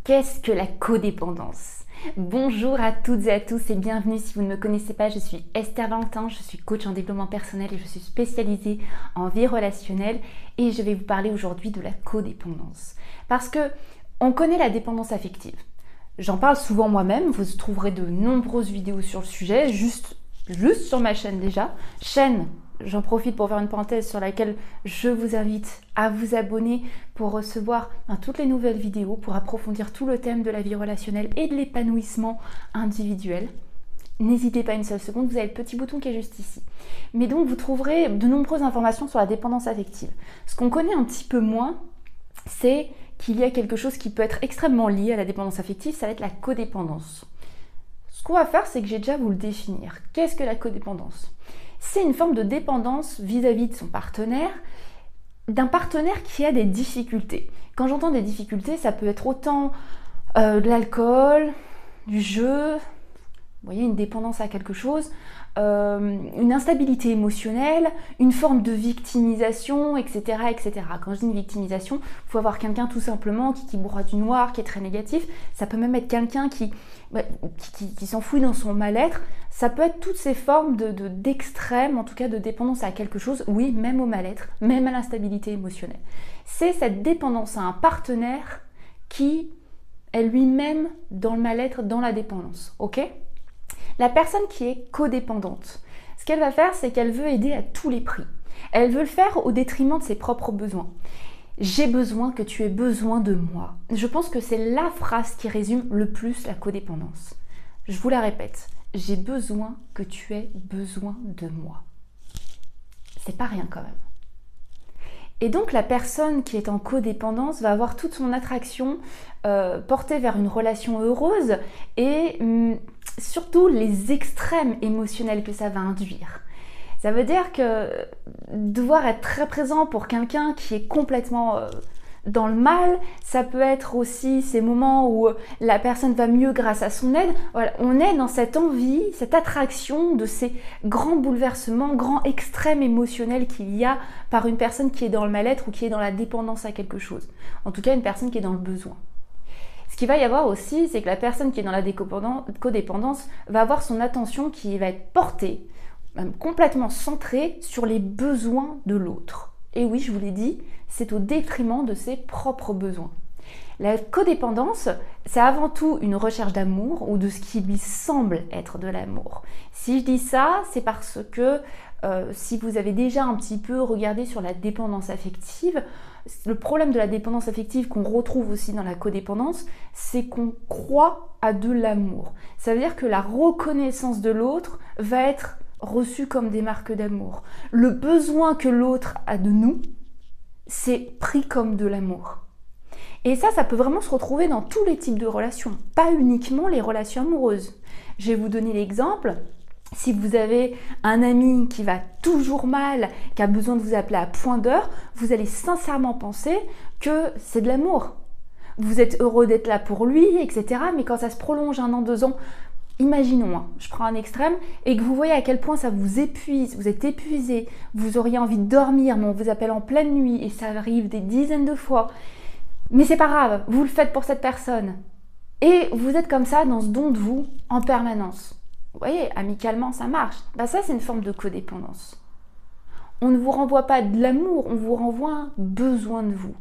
Qu'est-ce que la codépendance? Bonjour à toutes et à tous et bienvenue. Si vous ne me connaissez pas, je suis Esther Valentin, je suis coach en développement personnel et je suis spécialisée en vie relationnelle et je vais vous parler aujourd'hui de la codépendance. Parce que on connaît la dépendance affective. J'en parle souvent moi-même, vous trouverez de nombreuses vidéos sur le sujet, juste sur ma chaîne déjà. J'en profite pour faire une parenthèse sur laquelle je vous invite à vous abonner pour recevoir toutes les nouvelles vidéos, pour approfondir tout le thème de la vie relationnelle et de l'épanouissement individuel. N'hésitez pas une seule seconde, vous avez le petit bouton qui est juste ici. Mais donc vous trouverez de nombreuses informations sur la dépendance affective. Ce qu'on connaît un petit peu moins, c'est qu'il y a quelque chose qui peut être extrêmement lié à la dépendance affective, ça va être la codépendance. Ce qu'on va faire, c'est que j'ai déjà à vous le définir. Qu'est-ce que la codépendance ? C'est une forme de dépendance vis-à-vis de son partenaire, d'un partenaire qui a des difficultés. Quand j'entends des difficultés, ça peut être autant de l'alcool, du jeu, vous voyez, une dépendance à quelque chose, une instabilité émotionnelle, une forme de victimisation, etc., etc. Quand je dis une victimisation, il faut avoir quelqu'un tout simplement qui broie du noir, qui est très négatif. Ça peut même être quelqu'un qui s'enfouit dans son mal-être. Ça peut être toutes ces formes d'extrême, en tout cas de dépendance à quelque chose, oui, même au mal-être, même à l'instabilité émotionnelle. C'est cette dépendance à un partenaire qui est lui-même dans le mal-être, dans la dépendance, ok ? La personne qui est codépendante, ce qu'elle va faire, c'est qu'elle veut aider à tous les prix. Elle veut le faire au détriment de ses propres besoins. J'ai besoin que tu aies besoin de moi. Je pense que c'est la phrase qui résume le plus la codépendance. Je vous la répète. J'ai besoin que tu aies besoin de moi. C'est pas rien quand même. Et donc la personne qui est en codépendance va avoir toute son attraction portée vers une relation heureuse et surtout les extrêmes émotionnels que ça va induire. Ça veut dire que devoir être très présent pour quelqu'un qui est complètement dans le mal, ça peut être aussi ces moments où la personne va mieux grâce à son aide. Voilà, on est dans cette envie, cette attraction de ces grands bouleversements, grands extrêmes émotionnels qu'il y a par une personne qui est dans le mal-être ou qui est dans la dépendance à quelque chose. En tout cas, une personne qui est dans le besoin. Ce qu'il va y avoir aussi, c'est que la personne qui est dans la codépendance va avoir son attention qui va être portée, même complètement centrée sur les besoins de l'autre. Et oui, je vous l'ai dit, c'est au détriment de ses propres besoins. La codépendance, c'est avant tout une recherche d'amour ou de ce qui lui semble être de l'amour. Si je dis ça, c'est parce que si vous avez déjà un petit peu regardé sur la dépendance affective, le problème de la dépendance affective qu'on retrouve aussi dans la codépendance, c'est qu'on croit à de l'amour. Ça veut dire que la reconnaissance de l'autre va être reçue comme des marques d'amour. Le besoin que l'autre a de nous, c'est pris comme de l'amour. Et ça peut vraiment se retrouver dans tous les types de relations, pas uniquement les relations amoureuses. Je vais vous donner l'exemple. Si vous avez un ami qui va toujours mal, qui a besoin de vous appeler à point d'heure, vous allez sincèrement penser que c'est de l'amour. Vous êtes heureux d'être là pour lui, etc. Mais quand ça se prolonge 1 an, 2 ans, imaginons, je prends un extrême, et que vous voyez à quel point ça vous épuise, vous êtes épuisé, vous auriez envie de dormir, mais on vous appelle en pleine nuit, et ça arrive des dizaines de fois. Mais c'est pas grave, vous le faites pour cette personne. Et vous êtes comme ça dans ce don de vous en permanence. Vous voyez, amicalement, ça marche. Ça, c'est une forme de codépendance. On ne vous renvoie pas de l'amour, on vous renvoie un besoin de vous.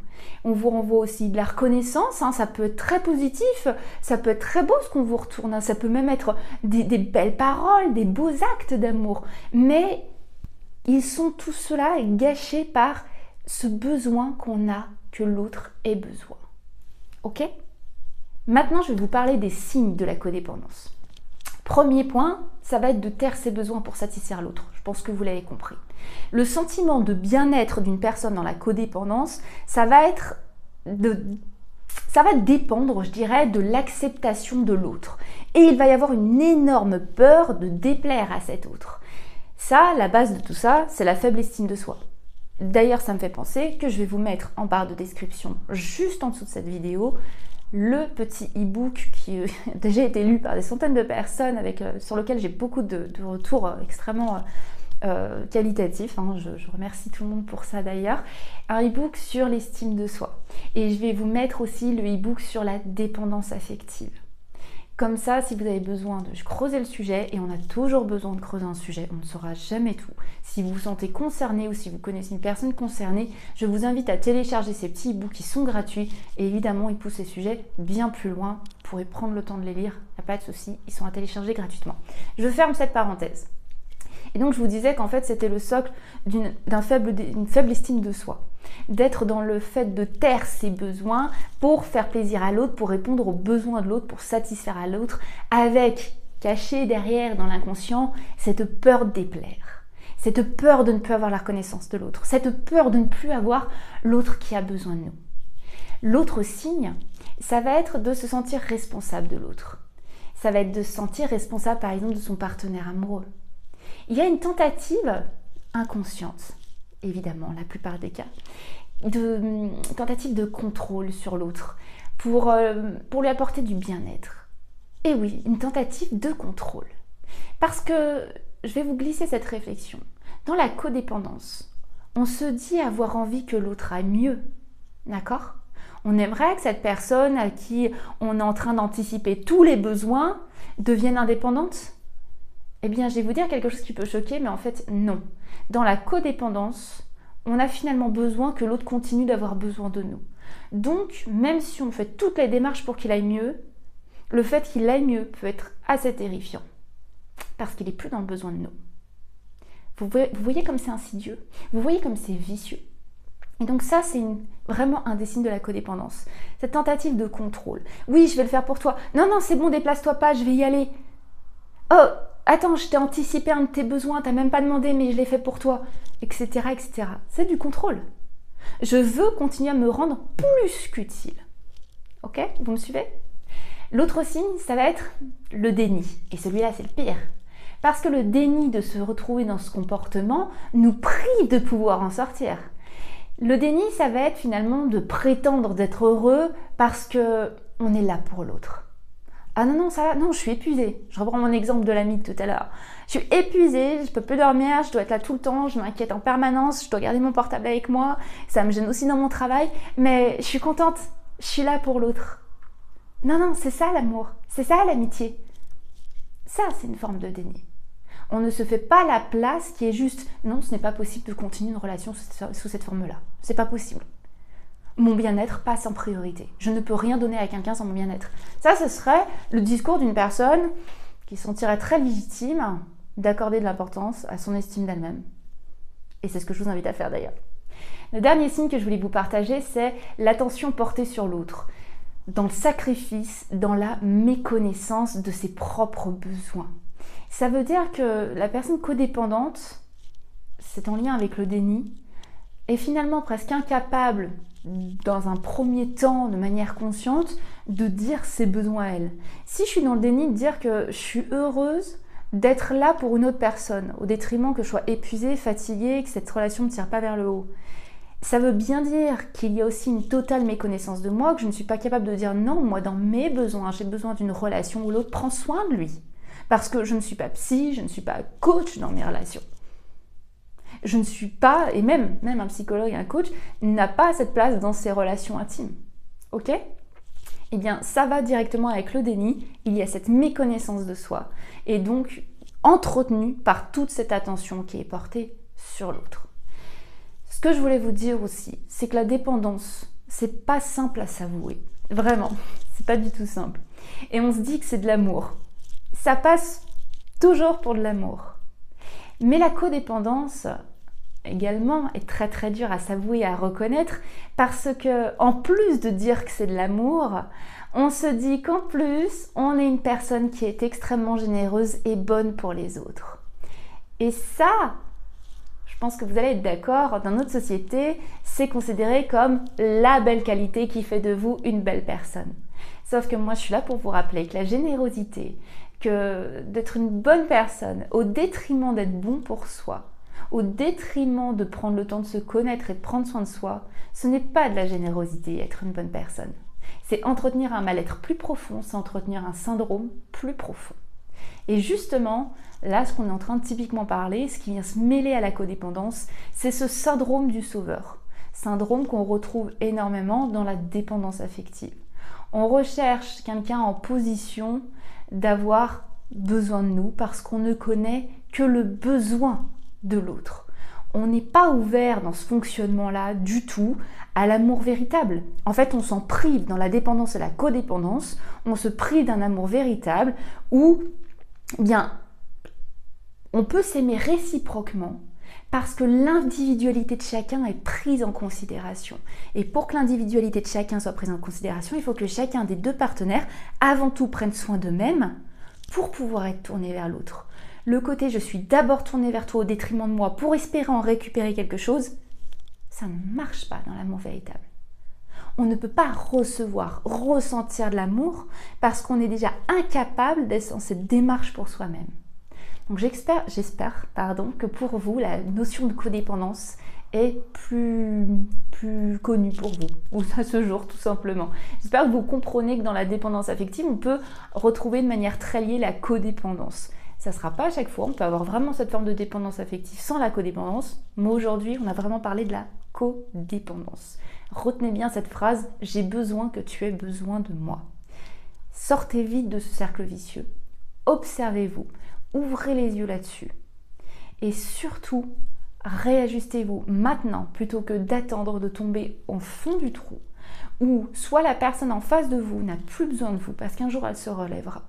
On vous renvoie aussi de la reconnaissance, ça peut être très positif, ça peut être très beau ce qu'on vous retourne, ça peut même être des belles paroles, des beaux actes d'amour. Mais ils sont tous cela gâchés par ce besoin qu'on a que l'autre ait besoin. Ok ? Maintenant, je vais vous parler des signes de la codépendance. Premier point, ça va être de taire ses besoins pour satisfaire l'autre. Je pense que vous l'avez compris. Le sentiment de bien-être d'une personne dans la codépendance, ça va dépendre, je dirais, de l'acceptation de l'autre. Et il va y avoir une énorme peur de déplaire à cet autre. Ça, la base de tout ça, c'est la faible estime de soi. D'ailleurs, ça me fait penser que je vais vous mettre en barre de description, juste en dessous de cette vidéo, le petit e-book qui a déjà été lu par des centaines de personnes, sur lequel j'ai beaucoup de retours extrêmement qualitatif, hein, je remercie tout le monde pour ça d'ailleurs, un e-book sur l'estime de soi. Et je vais vous mettre aussi le e-book sur la dépendance affective. Comme ça, si vous avez besoin de creuser le sujet, et on a toujours besoin de creuser un sujet, on ne saura jamais tout. Si vous vous sentez concerné ou si vous connaissez une personne concernée, je vous invite à télécharger ces petits e-books qui sont gratuits. Et évidemment, ils poussent ces sujets bien plus loin. Vous pourrez prendre le temps de les lire, il n'y a pas de souci, ils sont à télécharger gratuitement. Je ferme cette parenthèse. Et donc, je vous disais qu'en fait, c'était le socle d'une faible estime de soi. D'être dans le fait de taire ses besoins pour faire plaisir à l'autre, pour répondre aux besoins de l'autre, pour satisfaire à l'autre, avec, caché derrière dans l'inconscient, cette peur de déplaire, cette peur de ne plus avoir la reconnaissance de l'autre, cette peur de ne plus avoir l'autre qui a besoin de nous. L'autre signe, ça va être de se sentir responsable de l'autre. Ça va être de se sentir responsable, par exemple, de son partenaire amoureux. Il y a une tentative inconsciente, évidemment, la plupart des cas, tentative de contrôle sur l'autre pour lui apporter du bien-être. Et oui, une tentative de contrôle. Parce que, je vais vous glisser cette réflexion, dans la codépendance, on se dit avoir envie que l'autre aille mieux, d'accord ? On aimerait que cette personne à qui on est en train d'anticiper tous les besoins devienne indépendante. Eh bien, je vais vous dire quelque chose qui peut choquer, mais en fait, non. Dans la codépendance, on a finalement besoin que l'autre continue d'avoir besoin de nous. Donc, même si on fait toutes les démarches pour qu'il aille mieux, le fait qu'il aille mieux peut être assez terrifiant, parce qu'il n'est plus dans le besoin de nous. Vous voyez comme c'est insidieux, vous voyez comme c'est vicieux. Et donc ça, c'est vraiment un des signes de la codépendance. Cette tentative de contrôle. Oui, je vais le faire pour toi. Non, non, c'est bon, déplace-toi pas, je vais y aller. Oh, attends, je t'ai anticipé un de tes besoins, t'as même pas demandé, mais je l'ai fait pour toi, etc., etc. C'est du contrôle. Je veux continuer à me rendre plus qu'utile. Ok? Vous me suivez? L'autre signe, ça va être le déni. Et celui-là, c'est le pire. Parce que le déni de se retrouver dans ce comportement nous prive de pouvoir en sortir. Le déni, ça va être finalement de prétendre d'être heureux parce qu'on est là pour l'autre. Ah non, non, ça va, non, je suis épuisée. Je reprends mon exemple de l'ami de tout à l'heure. Je suis épuisée, je peux plus dormir, je dois être là tout le temps, je m'inquiète en permanence, je dois garder mon portable avec moi, ça me gêne aussi dans mon travail, mais je suis contente, je suis là pour l'autre. Non, non, c'est ça l'amour, c'est ça l'amitié. Ça, c'est une forme de déni. On ne se fait pas la place qui est juste « Non, ce n'est pas possible de continuer une relation sous cette forme-là. C'est pas possible. Mon bien-être passe en priorité. Je ne peux rien donner à quelqu'un sans mon bien-être. » Ça, ce serait le discours d'une personne qui se sentirait très légitime d'accorder de l'importance à son estime d'elle-même. Et c'est ce que je vous invite à faire d'ailleurs. Le dernier signe que je voulais vous partager, c'est l'attention portée sur l'autre, dans le sacrifice, dans la méconnaissance de ses propres besoins. Ça veut dire que la personne codépendante, c'est en lien avec le déni, est finalement presque incapable, dans un premier temps, de manière consciente, de dire ses besoins à elle. Si je suis dans le déni, de dire que je suis heureuse d'être là pour une autre personne, au détriment que je sois épuisée, fatiguée, que cette relation ne tire pas vers le haut. Ça veut bien dire qu'il y a aussi une totale méconnaissance de moi, que je ne suis pas capable de dire non, moi dans mes besoins, j'ai besoin d'une relation où l'autre prend soin de lui. Parce que je ne suis pas psy, je ne suis pas coach dans mes relations. Je ne suis pas, et même un psychologue et un coach n'a pas cette place dans ses relations intimes. Ok? Eh bien, ça va directement avec le déni, il y a cette méconnaissance de soi, et donc entretenue par toute cette attention qui est portée sur l'autre. Ce que je voulais vous dire aussi, c'est que la dépendance, c'est pas simple à s'avouer. Vraiment, c'est pas du tout simple. Et on se dit que c'est de l'amour. Ça passe toujours pour de l'amour. Mais la codépendance, également, est très très dure à s'avouer et à reconnaître parce que, en plus de dire que c'est de l'amour, on se dit qu'en plus, on est une personne qui est extrêmement généreuse et bonne pour les autres. Et ça, je pense que vous allez être d'accord, dans notre société, c'est considéré comme la belle qualité qui fait de vous une belle personne. Sauf que moi, je suis là pour vous rappeler que la générosité, que d'être une bonne personne au détriment d'être bon pour soi, au détriment de prendre le temps de se connaître et de prendre soin de soi, ce n'est pas de la générosité, être une bonne personne. C'est entretenir un mal-être plus profond, c'est entretenir un syndrome plus profond. Et justement, là, ce qu'on est en train de typiquement parler, ce qui vient se mêler à la codépendance, c'est ce syndrome du sauveur. Syndrome qu'on retrouve énormément dans la dépendance affective. On recherche quelqu'un en position d'avoir besoin de nous parce qu'on ne connaît que le besoin de l'autre. On n'est pas ouvert dans ce fonctionnement-là du tout à l'amour véritable. En fait, on s'en prive dans la dépendance et la codépendance, on se prive d'un amour véritable où, bien, on peut s'aimer réciproquement parce que l'individualité de chacun est prise en considération. Et pour que l'individualité de chacun soit prise en considération, il faut que chacun des deux partenaires, avant tout, prenne soin d'eux-mêmes pour pouvoir être tourné vers l'autre. Le côté « je suis d'abord tourné vers toi au détriment de moi pour espérer en récupérer quelque chose », ça ne marche pas dans l'amour véritable. On ne peut pas recevoir, ressentir de l'amour parce qu'on est déjà incapable d'être dans cette démarche pour soi-même. Donc j'espère que pour vous, la notion de codépendance est plus connue pour vous, ou à ce jour tout simplement. J'espère que vous comprenez que dans la dépendance affective, on peut retrouver de manière très liée la codépendance. Ça ne sera pas à chaque fois, on peut avoir vraiment cette forme de dépendance affective sans la codépendance, mais aujourd'hui, on a vraiment parlé de la codépendance. Retenez bien cette phrase, j'ai besoin que tu aies besoin de moi. Sortez vite de ce cercle vicieux, observez-vous, ouvrez les yeux là-dessus. Et surtout, réajustez-vous maintenant plutôt que d'attendre de tomber au fond du trou où soit la personne en face de vous n'a plus besoin de vous parce qu'un jour elle se relèvera.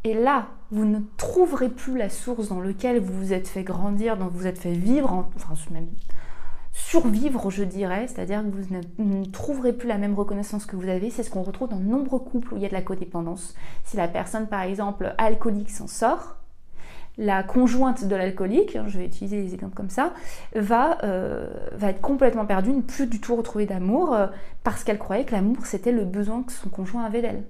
Et là, vous ne trouverez plus la source dans laquelle vous vous êtes fait grandir, dont vous vous êtes fait vivre, enfin même survivre je dirais, c'est-à-dire que vous ne trouverez plus la même reconnaissance que vous avez. C'est ce qu'on retrouve dans de nombreux couples où il y a de la codépendance. Si la personne par exemple alcoolique s'en sort, la conjointe de l'alcoolique, je vais utiliser des exemples comme ça, va être complètement perdue, ne plus du tout retrouver d'amour parce qu'elle croyait que l'amour c'était le besoin que son conjoint avait d'elle.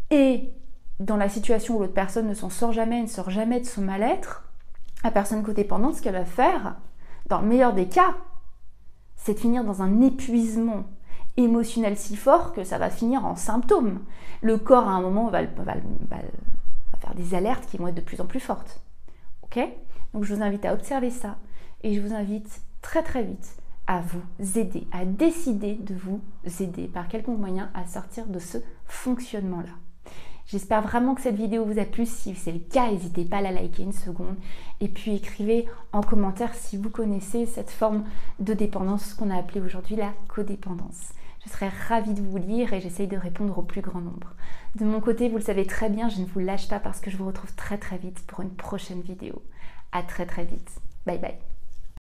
Et dans la situation où l'autre personne ne s'en sort jamais, ne sort jamais de son mal-être, la personne codépendante, ce qu'elle va faire, dans le meilleur des cas, c'est de finir dans un épuisement émotionnel si fort que ça va finir en symptômes. Le corps, à un moment, va faire des alertes qui vont être de plus en plus fortes. Ok ? Donc, je vous invite à observer ça et je vous invite très très vite à vous aider, à décider de vous aider par quelconque moyen à sortir de ce fonctionnement-là. J'espère vraiment que cette vidéo vous a plu. Si c'est le cas, n'hésitez pas à la liker une seconde. Et puis écrivez en commentaire si vous connaissez cette forme de dépendance qu'on a appelée aujourd'hui la codépendance. Je serai ravie de vous lire et j'essaye de répondre au plus grand nombre. De mon côté, vous le savez très bien, je ne vous lâche pas parce que je vous retrouve très très vite pour une prochaine vidéo. À très très vite. Bye bye.